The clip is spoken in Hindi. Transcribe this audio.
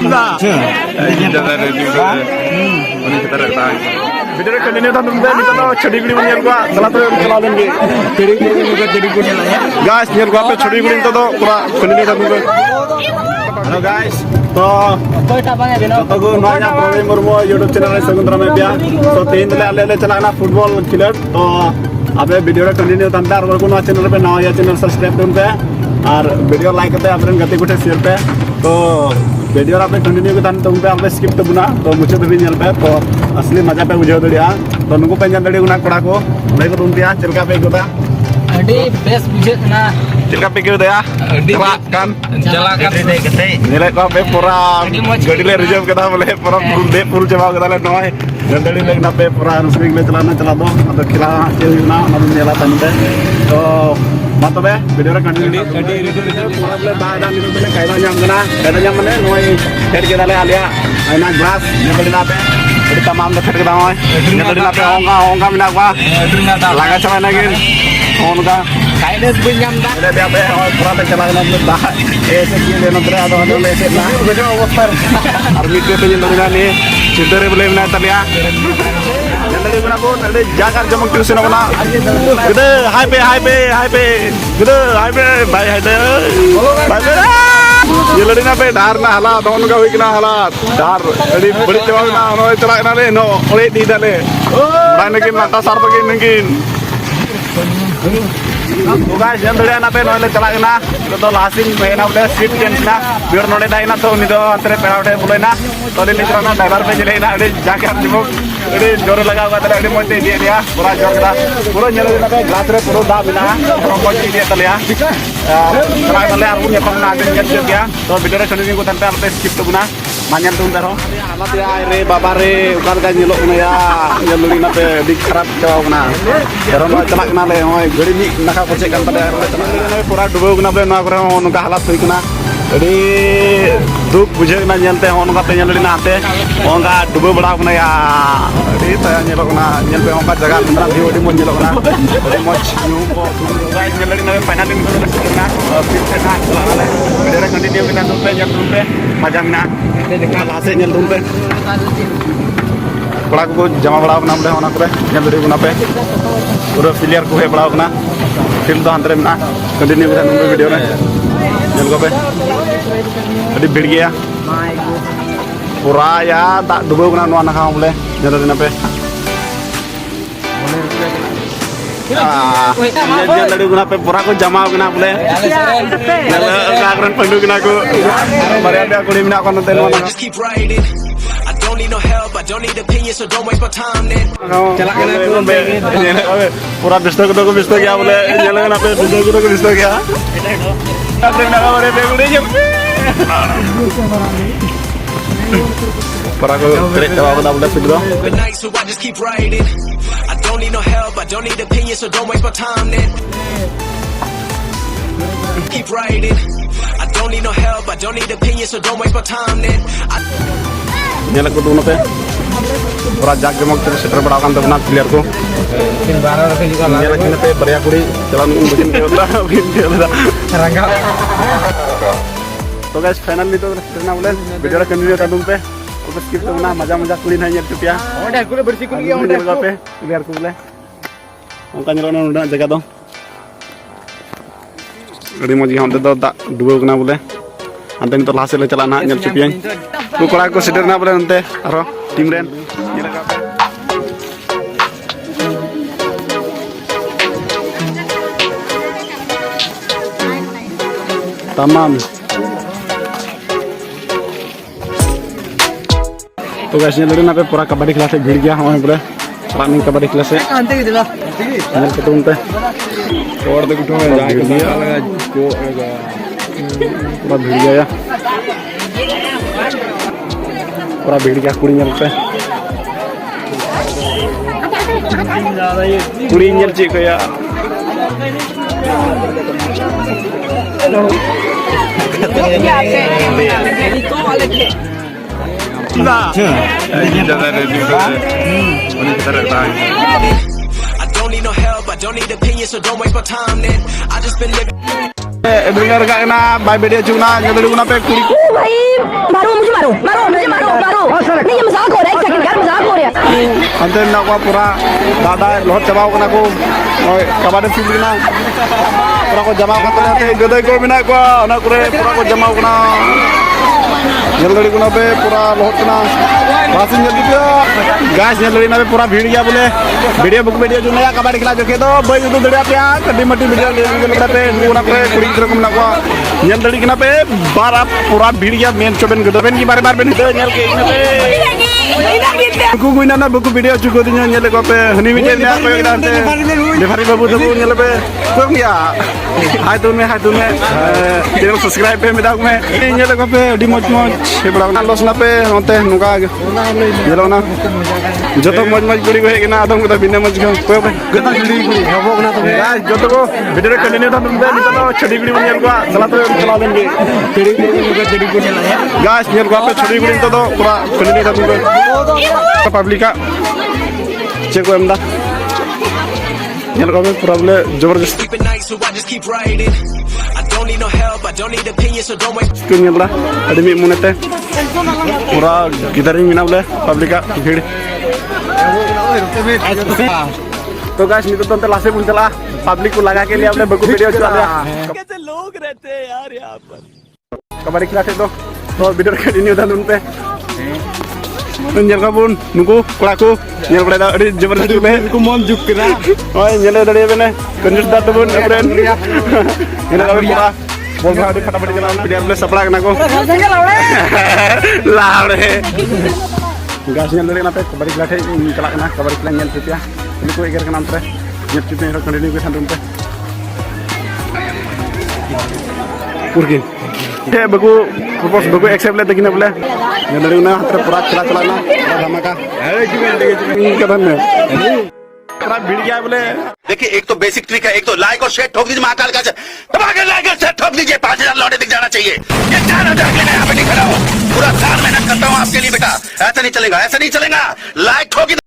Nah, ini dah ready dah. Ini kita datang. Video continue dah nunggu ni tu chudi gudi punya gua, salah tu salah lagi. Chudi gudi lah ya. Guys, ni gua pe chudi gudi tu pura continue dah nunggu. Hello guys, तो तो को नया प्रवीण मुर्मू YouTube चैनल रे सगुंद्रा में बिया तो तीन ले ले चलाना फुटबॉल खिलट तो अबे वीडियो रे कंटिन्यू तंता और को नया चैनल पे नया चैनल सब्सक्राइब करन पे और वीडियो लाइक करते अपने गति गुटे शेयर पे तो वीडियो आप कंटिन्यू के तुम पे आप स्किप तो बुना तो मुझे भी नल पे तो असली मजा पे बुझाव दड़िया तो नुको पे जन दड़ी गुना कोड़ा को भाई को तुम पिया चलका पे गोदा अडी बेस बुझे ना चलका पे के दया चला kan nilai ko pe pura gadi le reserve kada bole pura full jawab kada le noy gandali le na pe pura swing le chalana chala do ado khila na na nela tante to matobe video ra continue pura le da da ni le kaida nyam mane noy ter ke dale alia aina glass ne bali na pe edi tamam le ter ke da noy ne bali na pe onga mina ba laga chama na gin onga काइडेस बुझाम दा ले दे बे और पूरा पे चला ना दा ऐसे की ले न दरा दो ले से ना बजो अवस्था आर्मी के पे लगना ने चिदरे बोले ना तलिया जल्दी बना को नडे जाकर जमक ट्यूशन बना गदे हाय पे गदे हाय पे भाई हाय दे भाई पे ये लड़ी ना पे डार ना हला दोन का हुई ना हला डार अड़ी बड़ी जवाब ना नो चला ना ले नो ओले दी डाले बाने के नाटा सार बगे नगिन तो गाइस जन दड़िया ना पे नोले चला गना तो लासिंग मेना बोले सीट चेंज ना बिर नोले दाइना तो उनी दो अंतरे पेराउटे बोलेना तो ले लेना ड्राइवर पे चलेना अरे जाके हम जिमो अरे जोर लगा हुआ तले अरे मोते दिए दिया पूरा जोर करा पूरा ñelo ना पे ग्लास रे पूरा दा बिना रोको दिए तले चला तले आर उन यपन ना दिन जब गया तो वीडियो रे कंटिन्यू को तंते आप स्किप तो गुना मानन तुम दरो हालत या रे बाबा रे उकार का ñelo ना या ñelo ना पे दी खराब चाव ना दरो ना चला ना ले होय गड़ी नि नखा पचे kan pada पूरा डुबो गना बे ना करे उनका हालत हुई ना अड़ी दुख बुझे ना ñelte उनका पे ñelo ना आते उनका डुबो बड़ा ना या अड़ी त ñelo ना ñel पे उनका जगह अंदर भी ओडी मो ñelo ना अड़ी मच न्यू को गाइस ñelo ना फाइनल इन ना फिर से ना चला ले वीडियो कंटिन्यू के तुम पे जब तुम पे मजा ना देखा लासे ñel तुम पे बड़ा को जमा बड़ा बना बड़े होना करे ñel रे गुना पे पूरा प्लेयर को है बड़ा बना फिर तो अंदर में ना कंटिन्यू के तुम वीडियो में ñel को पे अड़ी भिड़ गया पूरा या दा डुबो गना नो ना खाओ बोले ñel रे ना पे ये लड़ी गुना पे पूरा को जमा गना बोले कागरन पंडु गना को बरिया बे कुड़ी में ना को नते no I don't need no help, I don't need opinions, so don't waste my time then. चला के ना पूरा बिस्तर को बिस्तर गया बोले ये लगना पे बिस्तर को बिस्तर गया अपने ना बरे पे गुड़ी जब पूरा को ट्रेक जवाब ना बोले फिर दो Good night, so I just keep writing. I don't need no help, I don't need opinions, so don't waste my time then. Keep writing. I don't need no help, I don't need opinions, so don't waste my time then. ñel को दोनों पे पूरा जाग जमक से सेटर बड़ा kan तबना प्लेयर को फिर 12 रखे juga ñel के पे बरिया कुड़ी चला बिन देला रंगा तो गाइस फाइनली तो ना बोले वीडियो कंटिन्यू कर तुम पे तो स्किप तो ना मजा कुड़ी ना ñel चुपिया ओंडे कुले बरसी कुली ओंडे पे प्लेयर को बोले उनका ñelo ना जगह दो अड़ी मजी हम तो दा डुबो ना बोले अंते तो लासे ले चला ना ñel चुपिया को कोड़ा को सेटर ना बोले अंते आरो टीम रेन ये लगा पे तमाम तो वैसे लड़ी ना पे पूरा कबड्डी क्लास से भिड़ गया हमारे पूरा रनिंग कबड्डी क्लास से अंते की दिला ñel को तुम पे और तो कुछ में जाके दिया लगा जो पूरा भिड़ गया पूरा भिड़ गया कुड़ी ñel पे कुड़ी ñel ची को या nah ini dah ready dah ini kita datang I don't need no help, I don't need opinions, so don't waste my time then. I just been living. dengar kak na by video cuna jadi guna pe kuri भाई मारो मुझे मारो मारो मुझे मारो मारो नहीं ये मजाक हो रहा है एक सेकंड यार मजाक हो रहा है ante na ko pura dada lot jamaw kana ko oi kabade film na pura ko jamaw kana te godai ko mina ko na kure pura ko jamaw kana nyel dari guna pe pura lot kana basin jal gitu gas nyel dari na pe pura bhid gaya bole video juna ya kabade khila joke do boy itu dari apa ya kadi mati video le pe guna kure kuri gidra ko mina ko nyel dari kana pe bara pura bhid gaya main choben godoben ki bare ben nyel ke ina pe buku ina na buku video cukup dinya nyele ko pe hani mi na ko ina ante defari babu tu nyele pe kong ya hai tu me channel subscribe pe me dak me nyele ko pe di moj he bra na los na pe onte nuka yelo na joto moj guri ko he na adom ko binne moj ko pe gata guri habo na to guys joto ko video continue ta tumbe ni to chhodi guri nyel ko sala to chala lenge chhodi guri guys nyel ko pe chhodi guri to pura continue ta tumbe publika cek ko emda nyel ko pura bole jabardast Sleep at night, so I just keep writing. I don't need no help, I don't need opinions, so don't waste. ko nyel la adi mi munete pura gidaring mina bole publika bhid तो गाइस नहीं तो तंते लासे पुन चला पब्लिक को लगा के लिए हमने बकु वीडियो चला लिया कैसे लोग रहते हैं यार यहाँ पर कबड्डी खिलाते तो वीडियो कंटिन्यू था उन पे nyel kabun nuku kulaku nyel pada ada jabardast be Ku mon juk kena. oi nyel dari bene konjus dat bun friend nyel kabun pura bol bha di फटाफट चला video ले सपड़ा कना को लावड़े gas nyel dari na pe kबड्डी खिलाते चला कना कबड्डी खिला nyel पिया ini ko eger kana tre nyel chip ने कंटिन्यू के संदुन पे पुरगिन हे बगु propose बगु accept ले देखिना बोले nyel dari na hatra pura चला ना धमाका है कि मैं देखे कदम में पूरा भिड़ गया बोले देखिए एक तो बेसिक ट्रिक है, एक तो लाइक और शेयर ठोक दीजिए महाकाल का धमाके लाइक और शेयर ठोक दीजिए 5000 लौटे दिख जाना चाहिए। ये 4000 के लिए यहाँ पे नहीं खड़ा हूँ, पूरा साल मेहनत करता हूँ आपके लिए बेटा, ऐसा नहीं चलेगा लाइक ठोकी